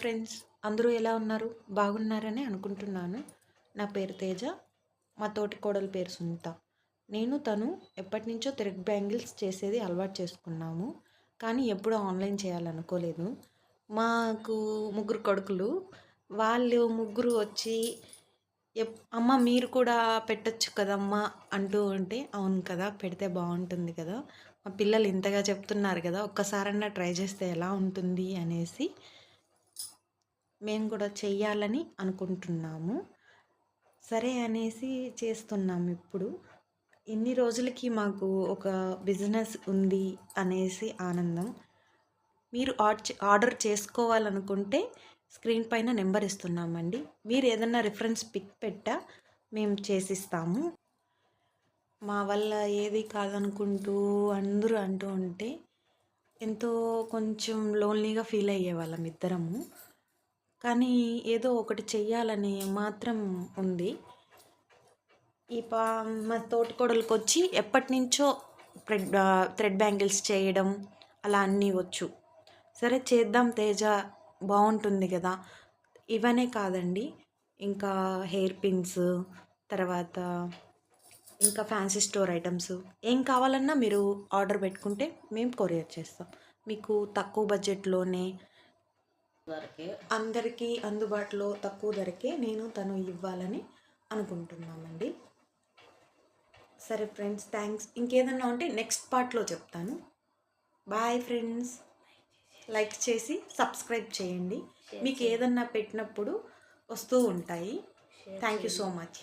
Friends, అందరూ ఎలా ఉన్నారు? బాగున్నారని అనుకుంటున్నాను. నా పేరు తేజ. మా తోటి కోడలి పేరు సునీత. తను ఎప్పటినుంచో థ్రెడ్ బ్యాంగిల్స్ చేసేది అలవాటు చేసుకున్నాము. కానీ ఎప్పుడూ ఆన్లైన్ చేయాలనుకోలేదు. మాకు ముగ్గురు కొడుకులు. వాళ్ళు ముగ్గురు వచ్చి అమ్మ మీరు కూడా పెట్టొచ్చు కదమ్మా అంటూ ఉంటే, అవును కదా పెడితే బాగుంటుంది కదా, మా పిల్లలు ఇంతగా చెప్తున్నారు కదా, ఒక్కసారన్నా ట్రై చేస్తే ఎలా ఉంటుంది అనేసి మేము కూడా చెయ్యాలని అనుకుంటున్నాము. సరే అనేసి చేస్తున్నాము ఇప్పుడు. ఇన్ని రోజులకి మాకు ఒక బిజినెస్ ఉంది అనేసి ఆనందం. మీరు ఆర్డర్ చేసుకోవాలనుకుంటే స్క్రీన్ పైన నెంబర్ ఇస్తున్నామండి. మీరు ఏదన్నా రిఫరెన్స్ పిక్ పెట్టా మేము చేసిస్తాము. మా వల్ల ఏది కాదనుకుంటూ అందరూ అంటూ ఉంటే ఎంతో కొంచెం లోన్లీగా ఫీల్ అయ్యేవాళ్ళం ఇద్దరము. కానీ ఏదో ఒకటి చెయ్యాలని మాత్రం ఉంది. మా తోటికోడలికి వచ్చి ఎప్పటి నుంచో థ్రెడ్ బ్యాంగిల్స్ చేయడం అలా అన్నీ వచ్చు. సరే చేద్దాం తేజ, బాగుంటుంది కదా. ఇవనే కాదండి, ఇంకా హెయిర్ పిన్స్, తర్వాత ఇంకా ఫ్యాన్సీ స్టోర్ ఐటమ్స్ ఏం కావాలన్నా మీరు ఆర్డర్ పెట్టుకుంటే మేము కొరియర్ చేస్తాం. మీకు తక్కువ బడ్జెట్లోనే అందరికీ అందుబాటులో తక్కువ ధరకే తను ఇవ్వాలని అనుకుంటున్నామండి. సరే ఫ్రెండ్స్, థ్యాంక్స్. ఇంకేదన్నా ఉంటే నెక్స్ట్ పార్ట్లో చెప్తాను. Bye friends. లైక్ చేసి సబ్స్క్రైబ్ చేయండి. మీకు ఏదన్నా పెట్టినప్పుడు వస్తూ ఉంటాయి. Thank you so much.